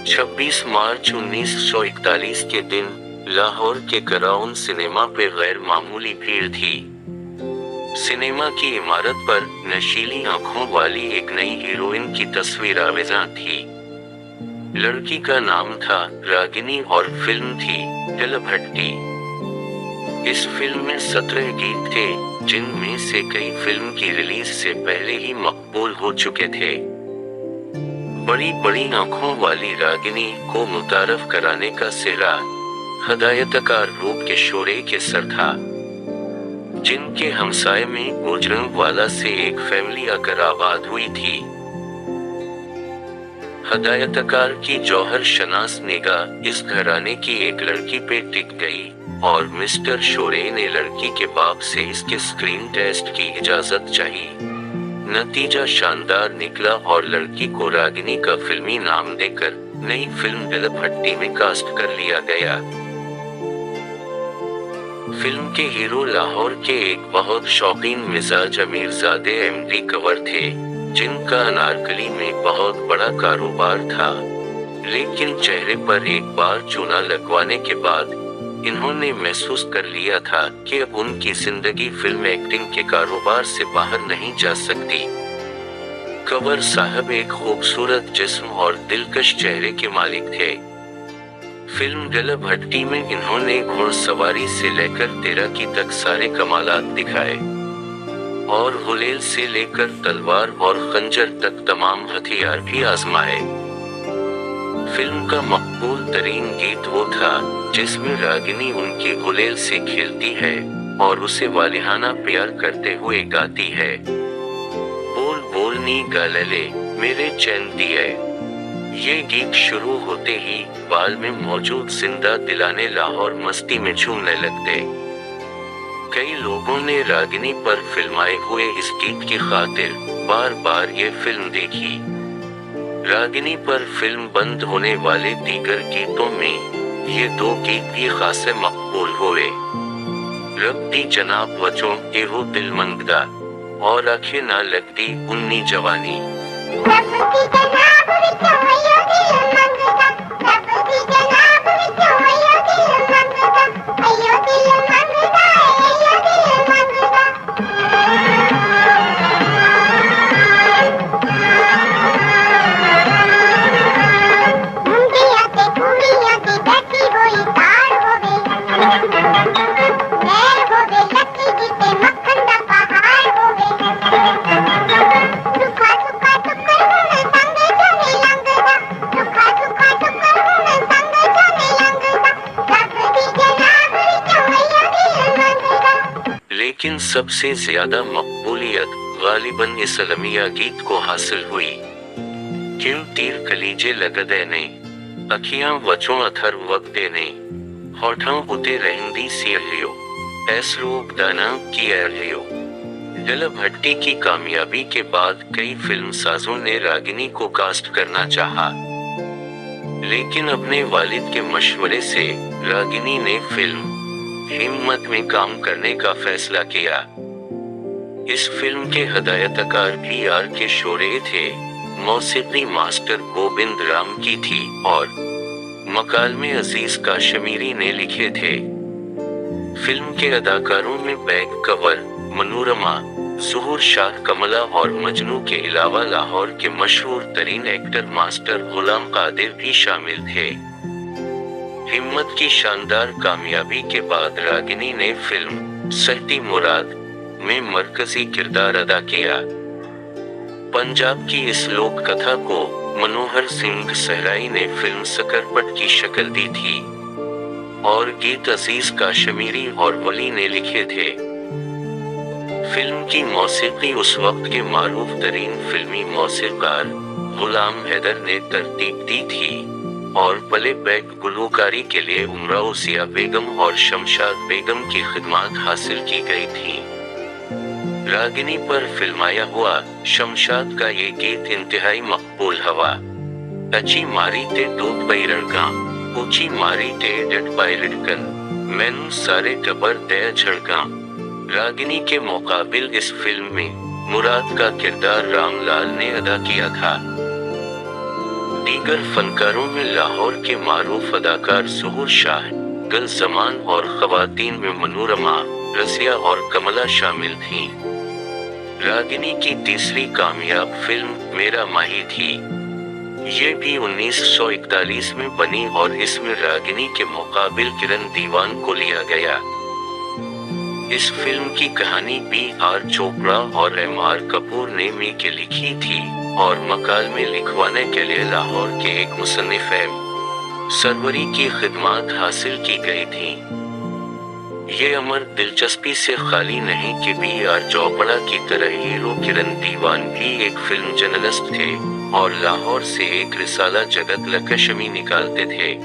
26 मार्च 1941 के दिन लाहौर के क्राउन सिनेमा पे गैर मामूली भीड़ थी। सिनेमा की इमारत पर नशीली आंखों वाली एक नई हीरोइन की तस्वीर आवेज़ां थी। लड़की का नाम था रागिनी और फिल्म थी दिल भट्टी। इस फिल्म में 17 गीत थे, जिनमें से कई फिल्म की रिलीज से पहले ही मकबूल हो चुके थे। बड़ी बड़ी आंखों वाली रागिनी को मुतारफ कराने का सिरा हदायतकार रूप के शोरे के सर था, जिनके हमसाये में गुजरांवाला से एक फैमिली आकर आबाद हुई थी। हदायतकार की जौहर शनास निगाह इस घराने की एक लड़की पे टिक गई और मिस्टर शोरे ने लड़की के बाप से इसके स्क्रीन टेस्ट की इजाजत चाही। नतीजा शानदार निकला और लड़की को रागिनी का फिल्मी नाम देकर नई फिल्म दिल भट्टी में कास्ट कर लिया गया। फिल्म के हीरो लाहौर के एक बहुत शौकीन मिजाज अमीरजादे एमडी कंवर थे, जिनका अनारकली में बहुत बड़ा कारोबार था। लेकिन चेहरे पर एक बार चूना लगवाने के बाद इन्होंने महसूस कर लिया था कि अब उनकी जिंदगी फिल्म एक्टिंग के कारोबार से बाहर नहीं जा सकती। कंवर साहब एक खूबसूरत जिस्म और दिलकश चेहरे के मालिक थे। फिल्म दिल भट्टी में इन्होंने घुड़सवारी से लेकर तैराकी तक सारे कमालात दिखाए और गुलेल से लेकर तलवार और खंजर तक तमाम हथियार भी आजमाए। फिल्म का मकबूल तरीन गीत वो था जिसमें रागिनी उनकी गुलेल से खेलती है और उसे वालिहाना प्यार करते हुए गाती है, बोल बोल नी गालले मेरे चैन दिए। ये गीत शुरू होते ही बाल में मौजूद जिंदा दिलाने लाहौर मस्ती में झूमने लगते। कई लोगों ने रागिनी पर फिल्माए हुए इस गीत की खातिर बार बार ये फिल्म देखी। रागिनी पर फिल्म बंद होने वाले दीगर गीतों में ये दो गीत भी खासे मकबूल हुए। रब्ती जनाब वचों एहो दिल मंगदा और आंखें ना लगती उन्नी जवानी। लेकिन सबसे ज्यादा मकबूलियत गालिबन इस अलमिया गीत को हासिल हुई। क्यों तीर कलीजे लगदे ने अखियां वचों अथर वक्त देने होठों उते रहंदी सियलियो ऐस रूप दाना की एलियो। दिल भट्टी की कामयाबी के बाद कई फिल्म साजों ने रागिनी को कास्ट करना चाहा, लेकिन अपने वालिद के मशवरे से रागिनी ने फिल्म हिम्मत में काम करने का फैसला किया। इस फिल्म के हदायतकार भी आर के शोरे थे, मौसीकी मास्टर गोविंद राम की थी और मकालमे अजीज काश्मीरी ने लिखे थे। फिल्म के अदाकारों में बैग कंवर, मनोरमा, ज़ुहूर शाह कमला और मजनू के अलावा लाहौर के मशहूर तरीन एक्टर मास्टर गुलाम कादिर भी शामिल थे। हिम्मत की शानदार कामयाबी के बाद रागिनी ने फिल्म सहती मुराद में मरकजी किरदार अदा किया। पंजाब की इस लोक कथा को मनोहर सिंह सहराई ने फिल्म सकरपट की शक्ल दी थी और गीत अजीज काश्मीरी और वली ने लिखे थे। फिल्म की मौसीकी उस वक्त के मारूफ तरीन फिल्मी मौसीकार गुलाम हैदर ने तरतीब दी थी और प्ले बैक गुलकारी के लिए उमराओसिया बेगम और शमशाद बेगम की खिदमत हासिल की गई थी। रागिनी पर फिल्माया हुआ शमशाद का ये गीत इंतहाई मकबूल हवा। अच्छी मारी ते दूध पैरड़का ऊंची मारी ते डट पैरड़कन मैनू सारे टबर दया झड़का। रागिनी के मुकाबिल इस फिल्म में मुराद का किरदार रामलाल ने अदा किया था। दीगर फनकारों में लाहौर के मारूफ अदाकार ज़ुहूर शाह, गल ज़मान और ख़वातीन में मनोरमा, रज़िया और कमला शामिल थीं। रागिनी की तीसरी कामयाब फिल्म मेरा माही थी। ये भी 1941 में बनी और इसमें रागिनी के मुकाबिल किरण दीवान को लिया गया। इस फिल्म की कहानी B.R. चोपड़ा और M.R. कपूर ने मिलकर लिखी थी और मकाल में लिखवाने के लिए लाहौर के एक मुसन्निफ सरवरी की खिदमत हासिल की गई थी। ये अमर दिलचस्पी से खाली नहीं कि B.R. चोपड़ा की तरह हीरो किरण दीवान भी एक फिल्म जर्नलिस्ट थे और लाहौर से एक रिसाला जगत लकशमी निकालते थे।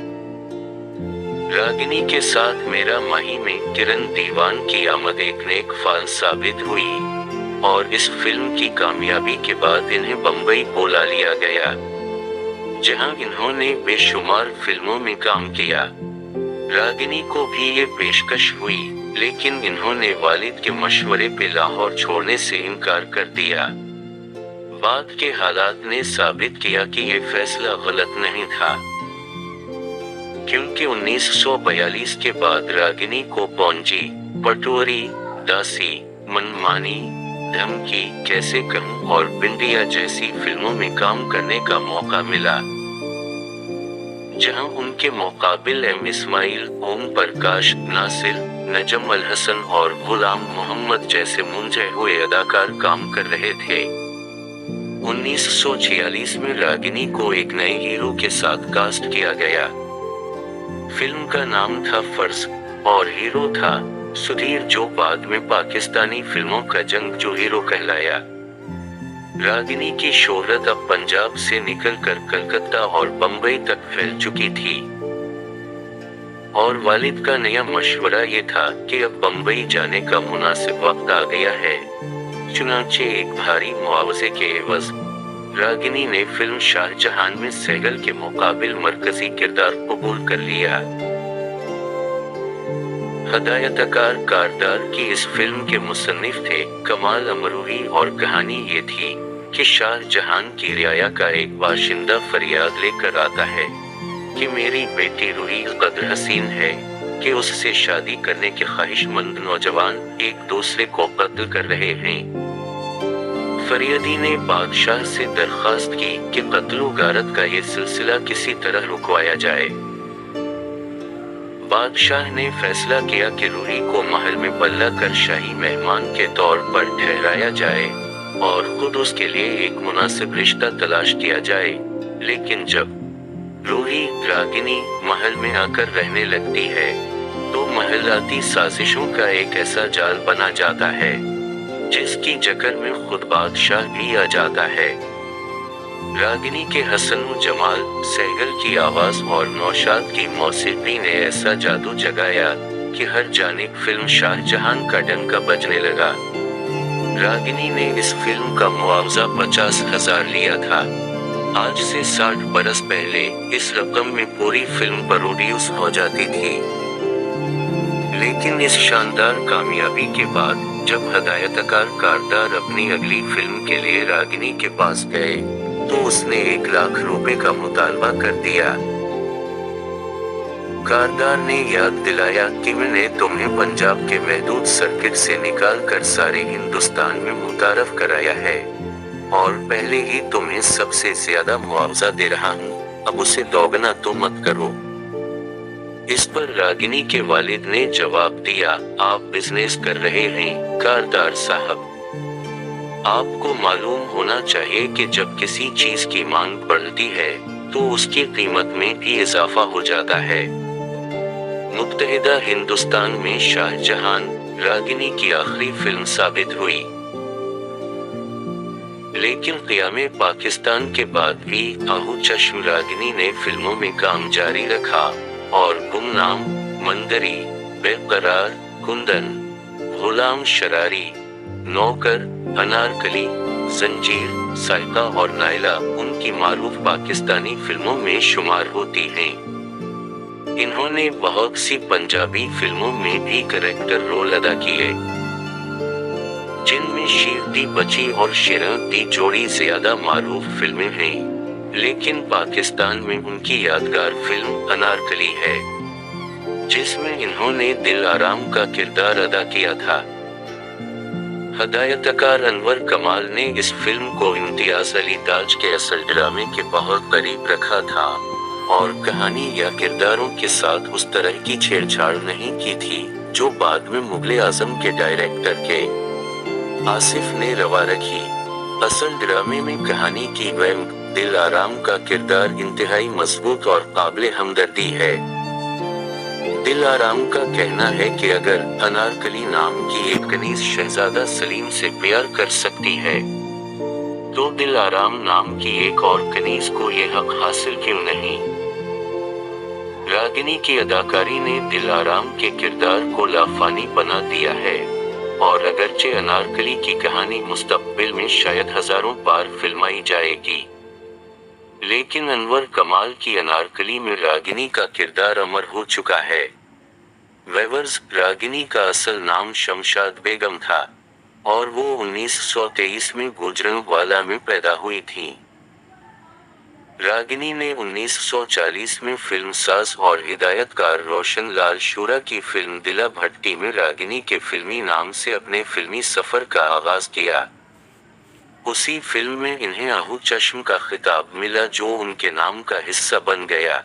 रागिनी के साथ मेरा माही में किरण दीवान की आमद एक नेक फाल साबित हुई और इस फिल्म की कामयाबी के बाद इन्हें बम्बई बुला लिया गया, जहां इन्होंने बेशुमार फिल्मों में काम किया। रागिनी को भी ये पेशकश हुई, लेकिन इन्होंने वालिद के मशवरे पे लाहौर छोड़ने से इनकार कर दिया। बाद के हालात ने साबित किया कि ये फैसला गलत नहीं था, क्योंकि 1942 के बाद रागिनी को पौंजी, पटोरी, दासी, मनमानी, धमकी, कैसे कहूं और बिंदिया जैसी फिल्मों में काम करने का मौका मिला, जहां उनके मुकाबिल M. इस्माइल, ओम प्रकाश, नासिर, नजम अल हसन और गुलाम मोहम्मद जैसे मुंझे हुए अदाकार काम कर रहे थे। 1946 में रागिनी को एक नए हीरो के साथ कास्ट किया गया। फिल्म का नाम था फर्ज और हीरो था सुधीर, जो बाद में पाकिस्तानी फिल्मों का जंगजू हीरो कहलाया। रागिनी की शोहरत अब पंजाब से निकलकर कलकत्ता और बम्बई तक फैल चुकी थी और वालिद का नया मशवरा ये था कि अब बम्बई जाने का मुनासिब वक्त आ गया है। चुनांचे एक भारी मुआवजे के एवज रागिनी ने फिल्म शाहजहान में सहगल के मुकाबिल मरकजी किरदार कबूल कर लिया। हदायतकार कारदार की इस फिल्म के मुसन्निफ थे कमाल अमरूही और कहानी ये थी कि शाहजहान की रियाया का एक बाशिंदा फरियाद लेकर आता है कि मेरी बेटी रूही कदर हसीन है कि उससे शादी करने के ख्वाहिशमंद नौजवान एक दूसरे को कत्ल कर रहे हैं। फरियादी ने बादशाह से दरख्वास्त की कि कत्लो गारत का ये सिलसिला किसी तरह रुकवाया जाए। बादशाह ने फैसला किया कि रूही को महल में बल्ला कर शाही मेहमान के तौर पर ठहराया जाए और खुद उसके लिए एक मुनासिब रिश्ता तलाश किया जाए। लेकिन जब रूही रागिनी महल में आकर रहने लगती है तो महलाती साजिशों का एक ऐसा जाल बना जाता है जिसकी जकड़ में खुद बादशाह भी आ जाता है। रागिनी के हसन जमाल, सहगल की आवाज और नौशाद की मौसीकी ने ऐसा जादू जगाया कि हर जानिब फिल्म शाहजहान का डंका बजने लगा। रागिनी ने इस फिल्म का मुआवजा 50,000 लिया था। आज से 60 बरस पहले इस रकम में पूरी फिल्म प्रोड्यूस हो जाती थी। लेकिन इस शानदार कामयाबी के बाद जब हदायतकार कारदार अपनी अगली फिल्म के लिए रागिनी के पास गए तो उसने 1 लाख रुपए का मुतालबा कर दिया। कारदार ने याद दिलाया कि मैंने तुम्हें पंजाब के महदूद सर्किट से निकालकर सारे हिंदुस्तान में मुतारफ कराया है और पहले ही तुम्हें सबसे ज्यादा मुआवजा दे रहा हूँ, अब उसे दोगुना तो मत करो। इस पर रागिनी के वालिद ने जवाब दिया, आप बिजनेस कर रहे हैं कारदार साहब, आपको मालूम होना चाहिए कि जब किसी चीज की मांग बढ़ती है तो उसकी कीमत में भी इजाफा हो जाता है। मुत्तहिदा हिंदुस्तान में शाहजहान रागिनी की आखिरी फिल्म साबित हुई, लेकिन क़यामे पाकिस्तान के बाद भी आहू चश्म रागिनी ने फिल्मों में काम जारी रखा और गुमनाम, मंदरी, बेकरार, कुंदन, गुलाम शरारी, नौकर, अनारकली, जंजीर, साइका और नायला उनकी मारूफ पाकिस्तानी फिल्मों में शुमार होती हैं। इन्होंने बहुत सी पंजाबी फिल्मों में भी कैरेक्टर रोल अदा किए, जिनमें शेर दी बची और शेर दी जोड़ी ज्यादा मारूफ फिल्में हैं। लेकिन पाकिस्तान में उनकी यादगार फिल्म अनारकली है, जिसमें इन्होंने दिल आराम का किरदार अदा किया था। हदायतकार अनवर कमाल ने इस फिल्म को इम्तियाज अली ताज के असल ड्रामे के बहुत करीब रखा था और कहानी या किरदारों के साथ उस तरह की छेड़छाड़ नहीं की थी जो बाद में मुगले आजम के डायरेक्टर के आसिफ ने रवा रखी। असल ड्रामे में कहानी की वैम दिल आराम का किरदार इंतहाई मजबूत और काबिल हमदर्दी है। दिल आराम का कहना है कि अगर अनारकली नाम की एक कनीज शहजादा सलीम से प्यार कर सकती है तो दिल आराम नाम की एक और कनीज को यह हक हासिल क्यों नहीं। रागिनी की अदाकारी ने दिल आराम के किरदार को लाफानी बना दिया है और अगरचे अनारकली की कहानी मुस्तकबिल में शायद हजारों बार फिल्माई जाएगी, लेकिन अनवर कमाल की अनारकली में रागिनी का किरदार अमर हो चुका है। वेवर्स, रागिनी का असल नाम शमशाद बेगम था और वो 1923 में गुजरांवाला में पैदा हुई थी। रागिनी ने 1940 में फिल्मसाज और हिदायतकार रोशन लाल शुरा की फिल्म दिला भट्टी में रागिनी के फिल्मी नाम से अपने फिल्मी सफर का आगाज किया। उसी फिल्म में इन्हें आहू चश्म का खिताब मिला जो उनके नाम का हिस्सा बन गया।